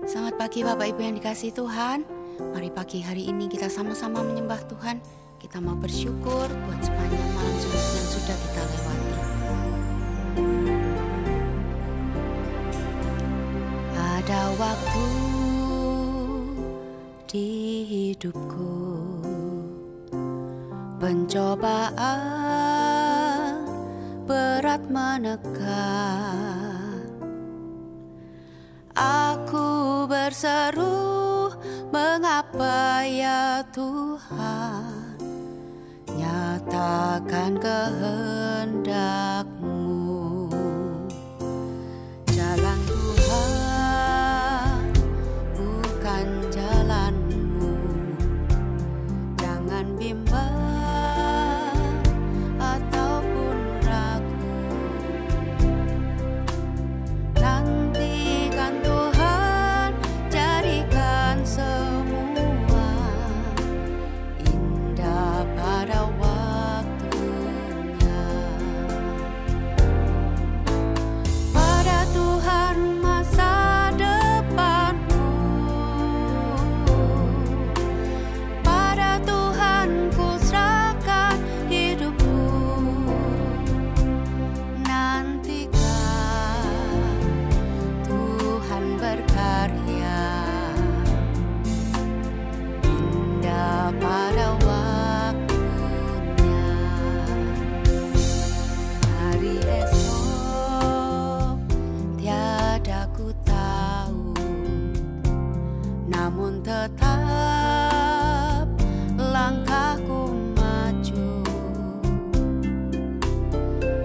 Selamat pagi Bapak Ibu yang dikasihi Tuhan. Mari pagi hari ini kita sama-sama menyembah Tuhan. Kita mau bersyukur buat sepanjang malam yang sudah kita lewati. Ada waktu di hidupku, pencobaan berat menekan. Aku berseru, mengapa ya Tuhan, nyatakan kehendak-Mu. Jalan Tuhan bukan jalan-Mu, jangan bimbang ataupun ragu. Nantikan Tuhan, jadikan semua indah pada waktunya. Pada Tuhan masa depanku, pada Tuhan ku serahkan hidupku. Nantikan Tuhan berkarya indah pada waktunya. Hari esok tiada ku tahu, namun tetap langkahku maju.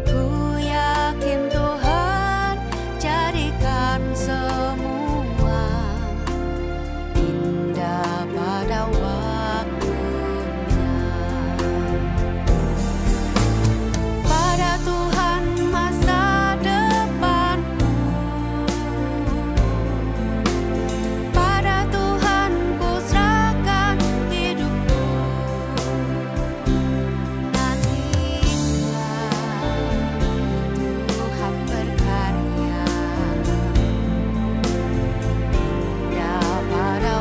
Ku yakin Tuhan jadikan semua indah pada waktunya. Pada Tuhan masa depanku, pada Tuhan ku serahkan hidupku. Nantikan Tuhan berkarya indah pada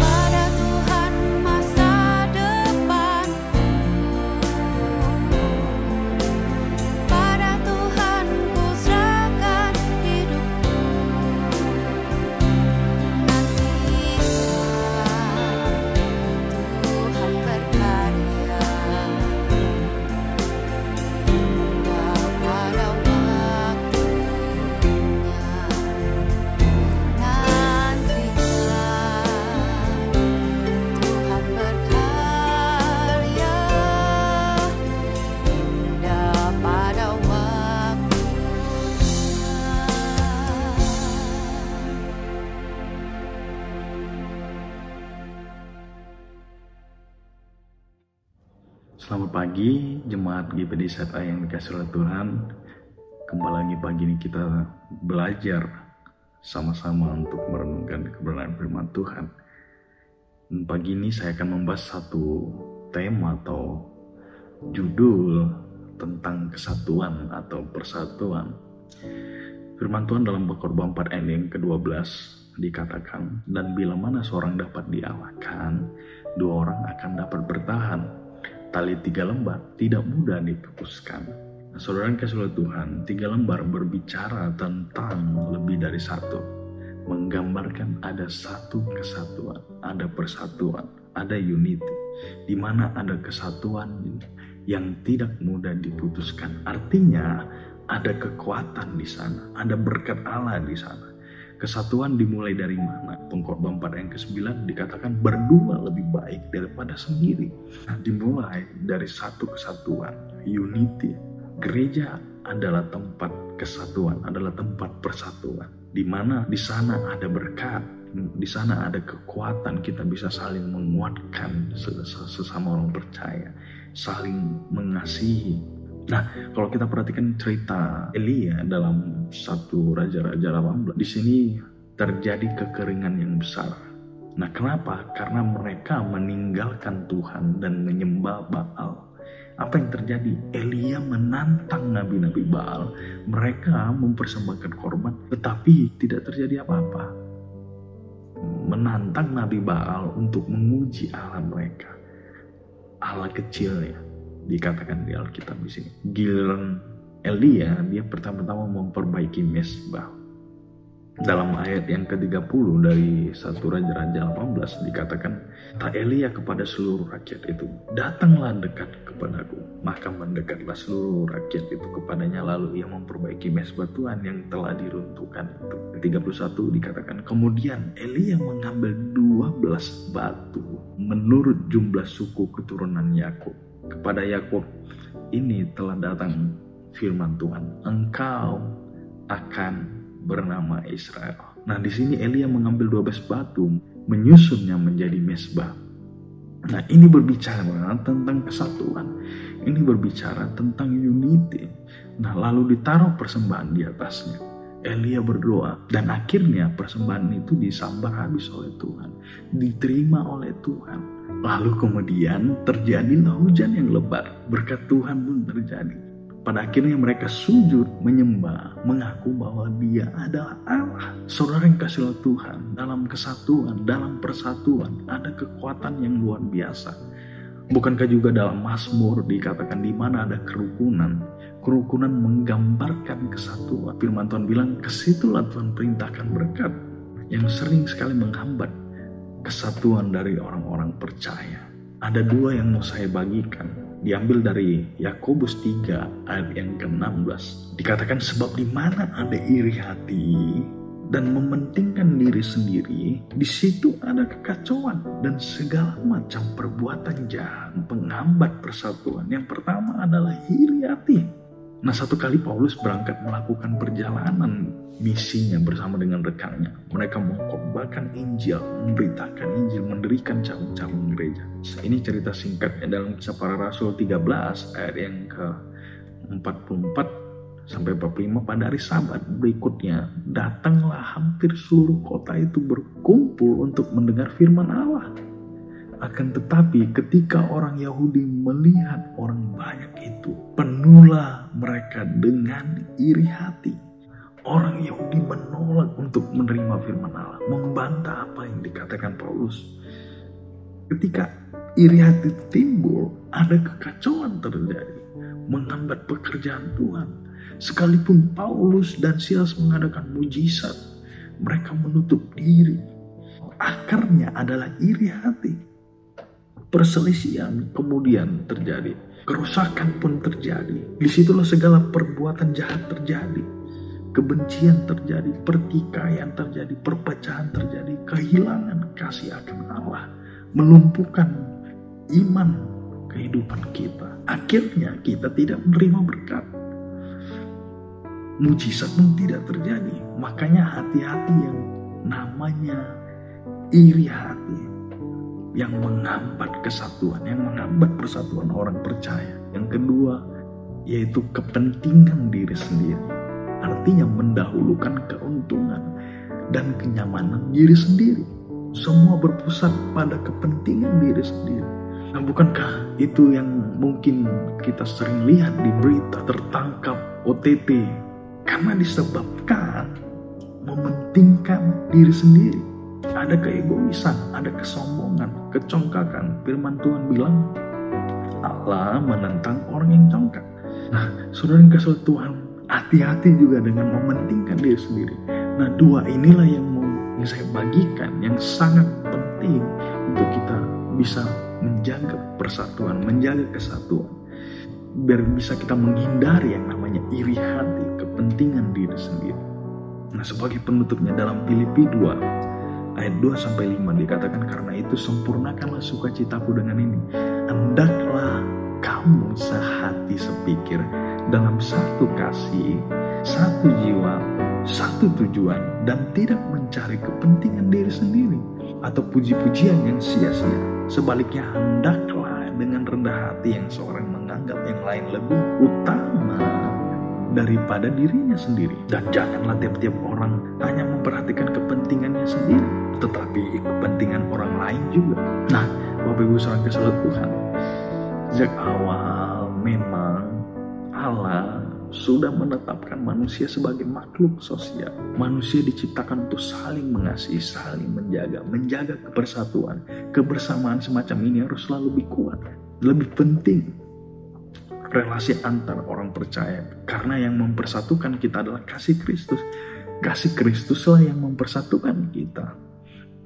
pada Tuhan masa depanku, pada Tuhan ku serahkan hidupku. Nantikan Tuhan berkarya indah pada waktunya. Nantikan Tuhan berkarya indah pada Selamat pagi jemaat GPD Seta yang dikasih oleh Tuhan. Kembali lagi pagi ini kita belajar sama-sama untuk merenungkan kebenaran firman Tuhan. Dan pagi ini saya akan membahas satu tema atau judul tentang kesatuan atau persatuan. Firman Tuhan dalam Pengkhotbah 4 ayat yang ke-12 dikatakan, dan bila mana seorang dapat dialahkan, dua orang akan dapat bertahan. Tali 3 lembar tidak mudah dipupuskan. Saudara yang kasih oleh Tuhan, 3 lembar berbicara tentang lebih dari satu, menggambarkan ada satu kesatuan, ada persatuan, ada unity, di mana ada kesatuan yang tidak mudah diputuskan. Artinya ada kekuatan di sana, ada berkat Allah di sana. Kesatuan dimulai dari mana? Pengkhotbah 4 ayat ke-9 dikatakan berdua lebih baik daripada sendiri. Nah, dimulai dari satu kesatuan, unity. Gereja adalah tempat kesatuan, adalah tempat persatuan. Di mana di sana ada berkat, di sana ada kekuatan, kita bisa saling menguatkan sesama orang percaya, saling mengasihi. Nah, kalau kita perhatikan cerita Elia dalam 1 Raja-Raja 18, di sini terjadi kekeringan yang besar. Nah, kenapa? Karena mereka meninggalkan Tuhan dan menyembah Baal. Apa yang terjadi? Elia menantang nabi-nabi Baal. Mereka mempersembahkan korban, tetapi tidak terjadi apa-apa. Menantang nabi Baal untuk menguji Allah mereka, Allah kecilnya. Dikatakan di Alkitab di sini. Giliran Elia, dia pertama-tama memperbaiki mezbah. Dalam ayat yang ke-30 dari 1 Raja-Raja 18 dikatakan, kata Elia kepada seluruh rakyat itu, datanglah dekat kepadaku. Maka mendekatlah seluruh rakyat itu kepadanya, lalu ia memperbaiki mezbah Tuhan yang telah diruntuhkan itu. 31 dikatakan, kemudian Elia mengambil 12 batu menurut jumlah suku keturunan Yakub. Kepada Yakub ini telah datang firman Tuhan, engkau akan bernama Israel. Nah, di sini Elia mengambil 12 batu, menyusunnya menjadi mezbah. Nah, ini berbicara tentang kesatuan. Ini berbicara tentang unity. Nah, lalu ditaruh persembahan di atasnya. Elia berdoa dan akhirnya persembahan itu disambar habis oleh Tuhan, diterima oleh Tuhan. Lalu kemudian terjadilah hujan yang lebat, berkat Tuhan pun terjadi. Pada akhirnya mereka sujud, menyembah, mengaku bahwa Dia adalah Allah. Saudara yang kasih oleh Tuhan, dalam kesatuan, dalam persatuan, ada kekuatan yang luar biasa. Bukankah juga dalam Mazmur dikatakan di mana ada kerukunan? Kerukunan menggambarkan kesatuan. Firman Tuhan bilang, kesitulah Tuhan perintahkan berkat, yang sering sekali menghambat kesatuan dari orang-orang percaya. Ada 2 yang mau saya bagikan. Diambil dari Yakobus 3 ayat yang ke-16. Dikatakan sebab di mana ada iri hati dan mementingkan diri sendiri, di situ ada kekacauan dan segala macam perbuatan jahat penghambat persatuan. Yang pertama adalah iri hati. Nah, satu kali Paulus berangkat melakukan perjalanan misinya bersama dengan rekannya. Mereka mengkhotbahkan Injil, memberitakan Injil, mendirikan cabang-cabang gereja. Ini cerita singkatnya dalam Kisah Para Rasul 13 ayat yang ke-44 sampai 45. Pada hari Sabat berikutnya, datanglah hampir seluruh kota itu berkumpul untuk mendengar firman Allah. Akan tetapi ketika orang Yahudi melihat orang banyak itu, penuhlah mereka dengan iri hati. Orang Yahudi menolak untuk menerima firman Allah, membantah apa yang dikatakan Paulus. Ketika iri hati timbul, ada kekacauan terjadi, menghambat pekerjaan Tuhan. Sekalipun Paulus dan Silas mengadakan mujizat, mereka menutup diri. Akarnya adalah iri hati. Perselisihan kemudian terjadi, kerusakan pun terjadi. Disitulah segala perbuatan jahat terjadi, kebencian terjadi, pertikaian terjadi, perpecahan terjadi, kehilangan kasih akan Allah, melumpuhkan iman kehidupan kita. Akhirnya kita tidak menerima berkat, mujizat pun tidak terjadi. Makanya hati-hati yang namanya iri hati, yang menghambat kesatuan, yang menghambat persatuan orang percaya. Yang kedua, yaitu kepentingan diri sendiri. Artinya mendahulukan keuntungan dan kenyamanan diri sendiri. Semua berpusat pada kepentingan diri sendiri. Nah, bukankah itu yang mungkin kita sering lihat di berita, tertangkap OTT? Karena disebabkan mementingkan diri sendiri. Ada keegoisan, ada kesombongan, kecongkakan. Firman Tuhan bilang, Allah menentang orang yang congkak. Nah, saudara yang kasih Tuhan, hati-hati juga dengan mementingkan diri sendiri. Nah, dua inilah yang saya bagikan, yang sangat penting untuk kita bisa menjaga persatuan, menjaga kesatuan, biar bisa kita menghindari yang namanya iri hati, kepentingan diri sendiri. Nah, sebagai penutupnya dalam Filipi 2 ayat 2-5 dikatakan, karena itu sempurnakanlah sukacitaku dengan ini, hendaklah kamu sehati sepikir dalam satu kasih, satu jiwa, satu tujuan, dan tidak mencari kepentingan diri sendiri atau puji-pujian yang sia-sia. Sebaliknya hendaklah dengan rendah hati yang seorang menganggap yang lain lebih utama daripada dirinya sendiri. Dan janganlah tiap-tiap orang hanya memperhatikan kepentingannya sendiri, tetapi kepentingan orang lain juga. Nah, Bapak Ibu saudara kasih Tuhan, sejak awal memang Allah sudah menetapkan manusia sebagai makhluk sosial. Manusia diciptakan untuk saling mengasihi, saling menjaga kebersatuan. Kebersamaan semacam ini harus selalu lebih kuat, lebih penting relasi antar orang percaya. Karena yang mempersatukan kita adalah kasih Kristus. Kasih Kristuslah yang mempersatukan kita.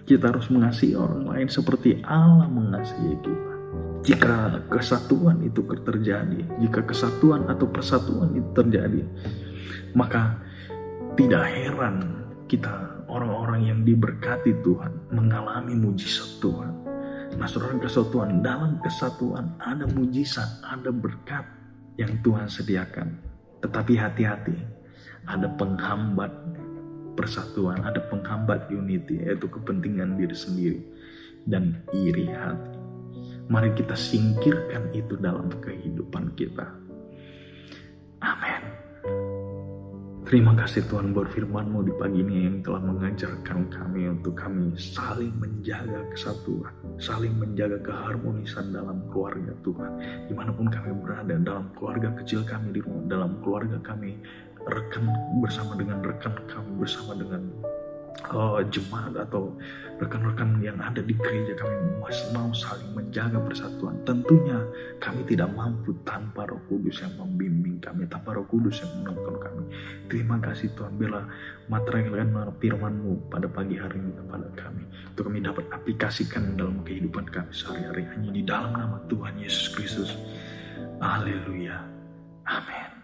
Kita harus mengasihi orang lain seperti Allah mengasihi kita. Jika kesatuan itu terjadi, jika kesatuan atau persatuan itu terjadi, maka tidak heran kita orang-orang yang diberkati Tuhan mengalami mujizat Tuhan. Nah, saudara kesatuan, dalam kesatuan ada mujizat, ada berkat yang Tuhan sediakan. Tetapi hati-hati, ada penghambat persatuan, ada penghambat unity, yaitu kepentingan diri sendiri dan iri hati. Mari kita singkirkan itu dalam kehidupan kita. Amin. Terima kasih Tuhan buat firman-Mu di pagi ini yang telah mengajarkan kami untuk kami saling menjaga kesatuan, saling menjaga keharmonisan dalam keluarga Tuhan. Dimanapun kami berada, dalam keluarga kecil kami di rumah, dalam keluarga kami, rekan bersama dengan rekan kami, bersama dengan jemaat atau rekan-rekan yang ada di gereja, kami masih mau saling menjaga persatuan. Tentunya kami tidak mampu tanpa Roh Kudus yang membimbing kami, tanpa Roh Kudus yang menuntun kami. Terima kasih Tuhan, bila materialkan firman-Mu pada pagi hari ini kepada kami, untuk kami dapat aplikasikan dalam kehidupan kami sehari-hari, hanya di dalam nama Tuhan Yesus Kristus. Haleluya. Amin.